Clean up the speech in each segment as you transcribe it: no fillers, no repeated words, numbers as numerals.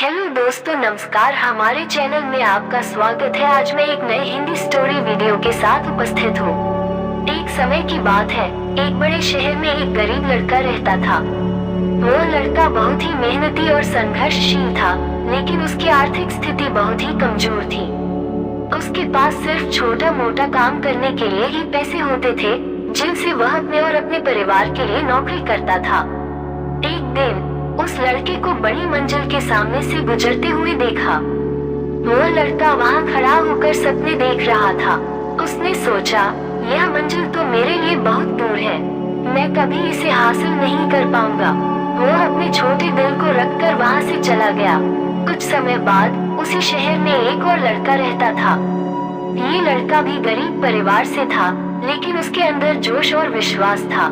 Hello दोस्तों, नमस्कार। हमारे चैनल में आपका स्वागत है। आज मैं एक नए हिंदी स्टोरी वीडियो के साथ उपस्थित हूँ। एक समय की बात है, एक बड़े शहर में एक गरीब लड़का रहता था। वो लड़का बहुत ही मेहनती और संघर्षशील था, लेकिन उसकी आर्थिक स्थिति बहुत ही कमजोर थी। उसके पास सिर्फ छोटा मोटा काम करने के लिए ही पैसे होते थे, जिनसे वह अपने और अपने परिवार के लिए नौकरी करता था। एक दिन उस लड़के को बड़ी मंजिल के सामने से गुजरते हुए देखा। वो लड़का वहाँ खड़ा होकर सपने देख रहा था। उसने सोचा, यह मंजिल तो मेरे लिए बहुत दूर है, मैं कभी इसे हासिल नहीं कर पाऊंगा। वो अपने छोटे दिल को रखकर वहाँ से चला गया। कुछ समय बाद उसी शहर में एक और लड़का रहता था। ये लड़का भी गरीब परिवार से था, लेकिन उसके अंदर जोश और विश्वास था।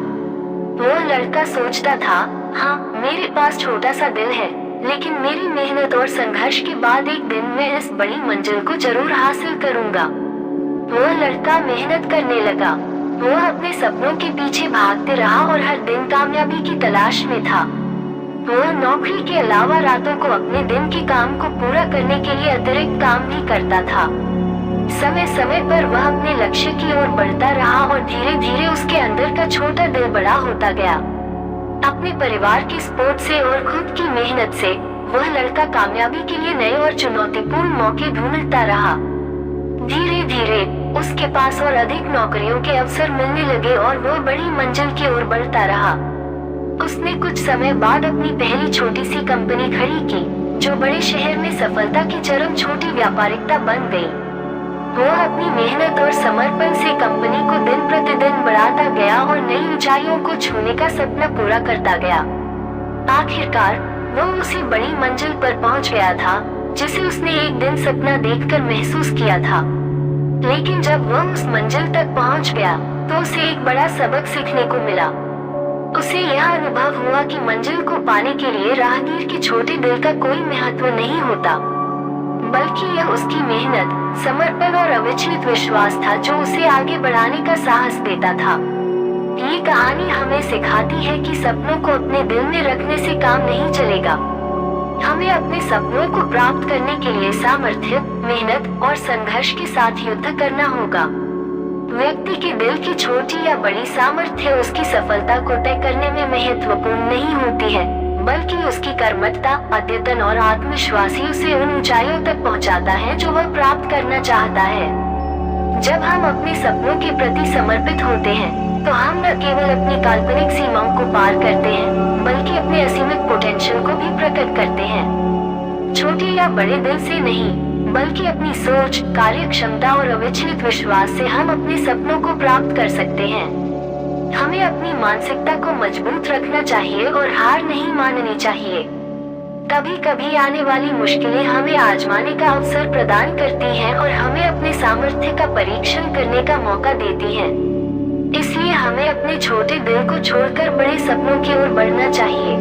वो लड़का सोचता था, हाँ, मेरे पास छोटा सा दिल है, लेकिन मेरी मेहनत और संघर्ष के बाद एक दिन मैं इस बड़ी मंजिल को जरूर हासिल करूंगा। वो लड़का मेहनत करने लगा। वो अपने सपनों के पीछे भागते रहा और हर दिन कामयाबी की तलाश में था। वो नौकरी के अलावा रातों को अपने दिन के काम को पूरा करने के लिए अतिरिक्त काम भी करता था। समय समय पर वह अपने लक्ष्य की ओर बढ़ता रहा और धीरे धीरे उसके अंदर का छोटा दिल बड़ा होता गया। अपने परिवार की सपोर्ट से और खुद की मेहनत से वह लड़का कामयाबी के लिए नए और चुनौतीपूर्ण मौके ढूंढता रहा। धीरे धीरे उसके पास और अधिक नौकरियों के अवसर मिलने लगे और वह बड़ी मंजिल की ओर बढ़ता रहा। उसने कुछ समय बाद अपनी पहली छोटी सी कंपनी खड़ी की, जो बड़े शहर में सफलता की चरम छोटी व्यापारिकता बन गई। वो अपनी मेहनत और समर्पण से कंपनी को दिन प्रतिदिन बढ़ाता गया और नई ऊंचाइयों को छूने का सपना पूरा करता गया। आखिरकार वो उसी बड़ी मंजिल पर पहुंच गया था, जिसे उसने एक दिन सपना देखकर महसूस किया था। लेकिन जब वह उस मंजिल तक पहुंच गया, तो उसे एक बड़ा सबक सीखने को मिला। उसे यह अनुभव हुआ कि मंजिल को पाने के लिए राहगीर के छोटे दिल का कोई महत्व नहीं होता, बल्कि यह उसकी मेहनत, समर्पण और अविचलित विश्वास था जो उसे आगे बढ़ाने का साहस देता था। ये कहानी हमें सिखाती है कि सपनों को अपने दिल में रखने से काम नहीं चलेगा। हमें अपने सपनों को प्राप्त करने के लिए सामर्थ्य, मेहनत और संघर्ष के साथ युद्ध करना होगा। व्यक्ति के दिल की छोटी या बड़ी सामर्थ्य उसकी सफलता को तय करने में महत्वपूर्ण नहीं होती है, बल्कि उसकी कर्मठता, अद्यतन और आत्मविश्वास ही उसे उन ऊंचाइयों तक पहुंचाता है जो वह प्राप्त करना चाहता है। जब हम अपने सपनों के प्रति समर्पित होते हैं, तो हम न केवल अपनी काल्पनिक सीमाओं को पार करते हैं, बल्कि अपने असीमित पोटेंशियल को भी प्रकट करते हैं। छोटे या बड़े दिल से नहीं, बल्कि अपनी सोच, कार्य क्षमता और अविचलित विश्वास से हम अपने सपनों को प्राप्त कर सकते हैं। हमें अपनी मानसिकता को मजबूत रखना चाहिए और हार नहीं माननी चाहिए। कभी कभी आने वाली मुश्किलें हमें आजमाने का अवसर प्रदान करती हैं और हमें अपने सामर्थ्य का परीक्षण करने का मौका देती हैं। इसलिए हमें अपने छोटे दिल को छोड़कर बड़े सपनों की ओर बढ़ना चाहिए।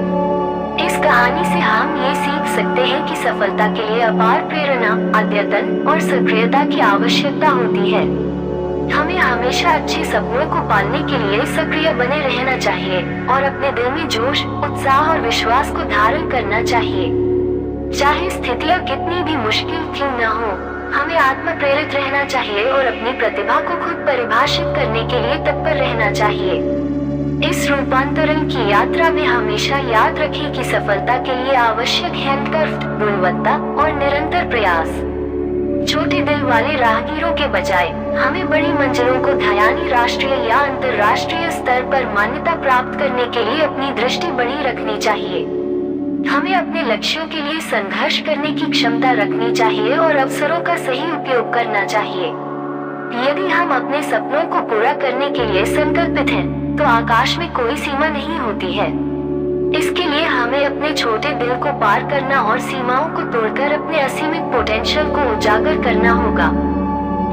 इस कहानी से हम ये सीख सकते हैं कि सफलता के लिए अपार प्रेरणा, अद्यतन और सक्रियता की आवश्यकता होती है। हमें हमेशा अच्छे सपनों को पालने के लिए सक्रिय बने रहना चाहिए और अपने दिल में जोश, उत्साह और विश्वास को धारण करना चाहिए। चाहे स्थितियां कितनी भी मुश्किल क्यों न हो, हमें आत्म प्रेरित रहना चाहिए और अपनी प्रतिभा को खुद परिभाषित करने के लिए तत्पर रहना चाहिए। इस रूपांतरण की यात्रा में हमेशा याद रखें कि सफलता के लिए आवश्यक है गुणवत्ता और निरंतर प्रयास। छोटे दिल वाले राहगीरों के बजाय हमें बड़ी मंजिलों को ध्यानी राष्ट्रीय या अंतर्राष्ट्रीय स्तर पर मान्यता प्राप्त करने के लिए अपनी दृष्टि बड़ी रखनी चाहिए। हमें अपने लक्ष्यों के लिए संघर्ष करने की क्षमता रखनी चाहिए और अवसरों का सही उपयोग करना चाहिए। यदि हम अपने सपनों को पूरा करने के लिए संकल्पित हैं, तो आकाश में कोई सीमा नहीं होती है। इसके लिए हमें अपने छोटे दिल को पार करना और सीमाओं को तोड़कर अपने असीमित पोटेंशियल को उजागर करना होगा।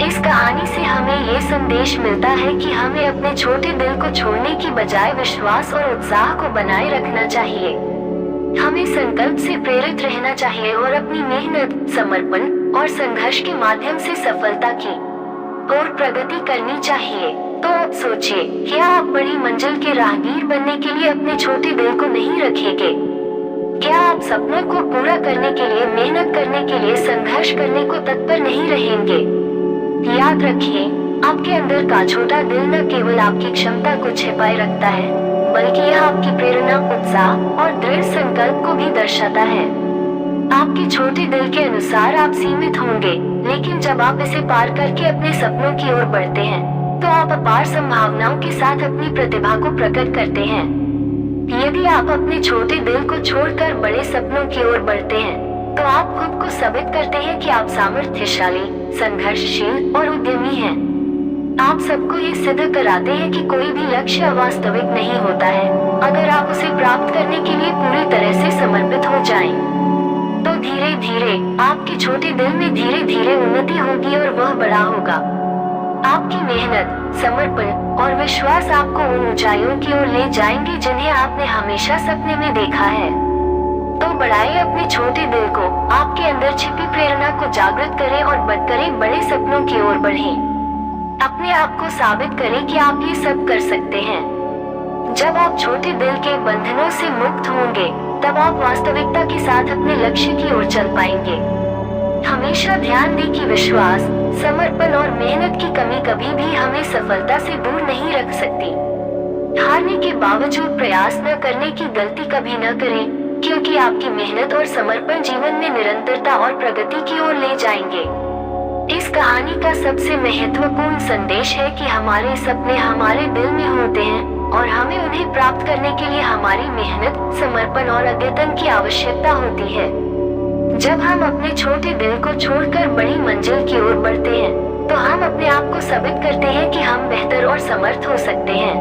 इस कहानी से हमें ये संदेश मिलता है कि हमें अपने छोटे दिल को छोड़ने की बजाय विश्वास और उत्साह को बनाए रखना चाहिए। हमें संकल्प से प्रेरित रहना चाहिए और अपनी मेहनत, समर्पण और संघर्ष के माध्यम से सफलता की और प्रगति करनी चाहिए। तो अब सोचिए, क्या आप बड़ी मंजिल के राहगीर बनने के लिए अपने छोटे दिल को नहीं रखेंगे? क्या आप सपनों को पूरा करने के लिए करने के लिए संघर्ष करने को तत्पर नहीं रहेंगे। याद रखिए, आपके अंदर का छोटा दिल न केवल आपकी क्षमता को छिपाए रखता है, बल्कि यह आपकी प्रेरणा, उत्साह और दृढ़ संकल्प को भी दर्शाता है। आपके छोटे दिल के अनुसार आप सीमित होंगे, लेकिन जब आप इसे पार करके अपने सपनों की ओर बढ़ते हैं, तो आप अपार संभावनाओं के साथ अपनी प्रतिभा को प्रकट करते हैं। यदि आप अपने छोटे दिल को छोड़कर बड़े सपनों की ओर बढ़ते हैं, तो आप खुद को साबित करते हैं कि आप सामर्थ्यशाली, संघर्षशील और उद्यमी हैं। आप सबको ये सिद्ध कराते हैं कि कोई भी लक्ष्य अवास्तविक नहीं होता है, अगर आप उसे प्राप्त करने के लिए पूरी तरह से समर्पित हो जाएं। तो धीरे धीरे आपके छोटे दिल में धीरे धीरे उन्नति होगी और वह बड़ा होगा। आपकी मेहनत, समर्पण और विश्वास आपको उन ऊंचाइयों की ओर ले जाएंगे जिन्हें आपने हमेशा सपने में देखा है। तो बढ़ाइए अपने छोटे दिल को, आपके अंदर छिपी प्रेरणा को जागृत करें और बढ़कर बड़े सपनों की ओर बढ़ें। अपने आप को साबित करें कि आप ये सब कर सकते हैं। जब आप छोटे दिल के बंधनों से मुक्त होंगे, तब आप वास्तविकता के साथ अपने लक्ष्य की ओर चल पाएंगे। हमेशा ध्यान दें कि विश्वास, समर्पण और मेहनत की कमी कभी भी हमें सफलता से दूर नहीं रख सकती। हारने के बावजूद प्रयास न करने की गलती कभी न करें, क्योंकि आपकी मेहनत और समर्पण जीवन में निरंतरता और प्रगति की ओर ले जाएंगे। इस कहानी का सबसे महत्वपूर्ण संदेश है कि हमारे सपने हमारे दिल में होते हैं और हमें उन्हें प्राप्त करने के लिए हमारी मेहनत, समर्पण और अद्यतन की आवश्यकता होती है। जब हम अपने छोटे दिल को छोड़कर बड़ी मंजिल की ओर बढ़ते हैं, तो हम अपने आप को साबित करते हैं कि हम बेहतर और समर्थ हो सकते हैं।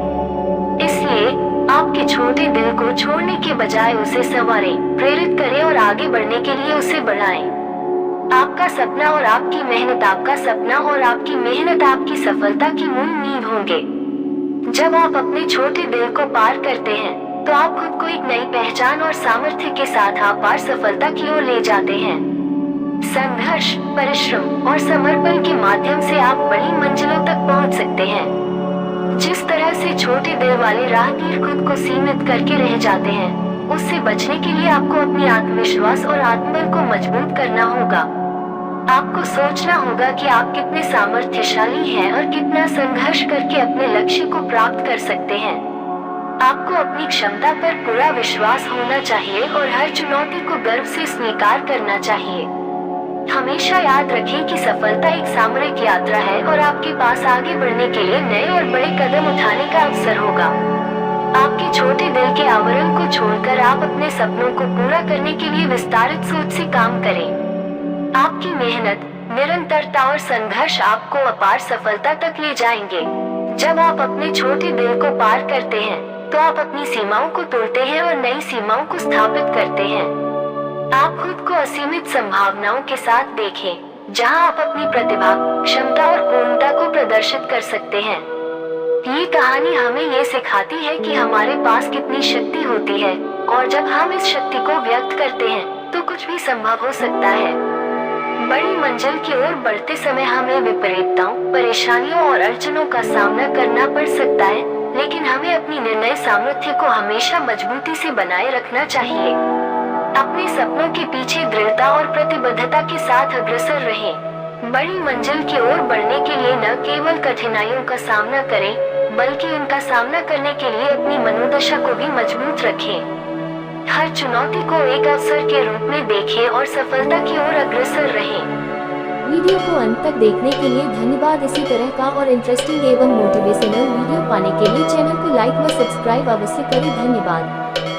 इसलिए आपके छोटे दिल को छोड़ने के बजाय उसे संवारें, प्रेरित करें और आगे बढ़ने के लिए उसे बढ़ाएं। आपका सपना और आपकी मेहनत आपका सपना और आपकी मेहनत आपकी सफलता की मूल नींव होंगे। जब आप अपने छोटे दिल को पार करते हैं, तो आप खुद को एक नई पहचान और सामर्थ्य के साथ अपार सफलता की ओर ले जाते हैं। संघर्ष, परिश्रम और समर्पण के माध्यम से आप बड़ी मंजिलों तक पहुंच सकते हैं। जिस तरह से छोटे दिल वाले राहगीर खुद को सीमित करके रह जाते हैं, उससे बचने के लिए आपको अपनी आत्मविश्वास और आत्मबल को मजबूत करना होगा। आपको सोचना होगा कि आप कितने सामर्थ्यशाली हैं और कितना संघर्ष करके अपने लक्ष्य को प्राप्त कर सकते हैं। आपको अपनी क्षमता पर पूरा विश्वास होना चाहिए और हर चुनौती को गर्व से स्वीकार करना चाहिए। हमेशा याद रखें कि सफलता एक सामरिक यात्रा है और आपके पास आगे बढ़ने के लिए नए और बड़े कदम उठाने का अवसर होगा। आपके छोटे दिल के आवरण को छोड़कर आप अपने सपनों को पूरा करने के लिए विस्तारित सोच से काम करें। आपकी मेहनत, निरंतरता और संघर्ष आपको अपार सफलता तक ले जाएंगे। जब आप अपने छोटे दिल को पार करते हैं, तो आप अपनी सीमाओं को तोड़ते हैं और नई सीमाओं को स्थापित करते हैं। आप खुद को असीमित संभावनाओं के साथ देखें, जहां आप अपनी प्रतिभा, क्षमता और पूर्णता को प्रदर्शित कर सकते हैं। ये कहानी हमें ये सिखाती है कि हमारे पास कितनी शक्ति होती है और जब हम इस शक्ति को व्यक्त करते हैं, तो कुछ भी संभव हो सकता है। बड़ी मंजिल की ओर बढ़ते समय हमें विपरीतताओं, परेशानियों और अड़चनों का सामना करना पड़ सकता है, लेकिन हमें अपनी निर्णय सामर्थ्य को हमेशा मजबूती से बनाए रखना चाहिए। अपने सपनों के पीछे दृढ़ता और प्रतिबद्धता के साथ अग्रसर रहें। बड़ी मंजिल की ओर बढ़ने के लिए न केवल कठिनाइयों का सामना करें, बल्कि उनका सामना करने के लिए अपनी मनोदशा को भी मजबूत रखें। हर चुनौती को एक अवसर के रूप में देखें और सफलता की ओर अग्रसर रहें। वीडियो को अंत तक देखने के लिए धन्यवाद। इसी तरह का और इंटरेस्टिंग एवं मोटिवेशनल वीडियो पाने के लिए चैनल को लाइक व सब्सक्राइब अवश्य करें। धन्यवाद।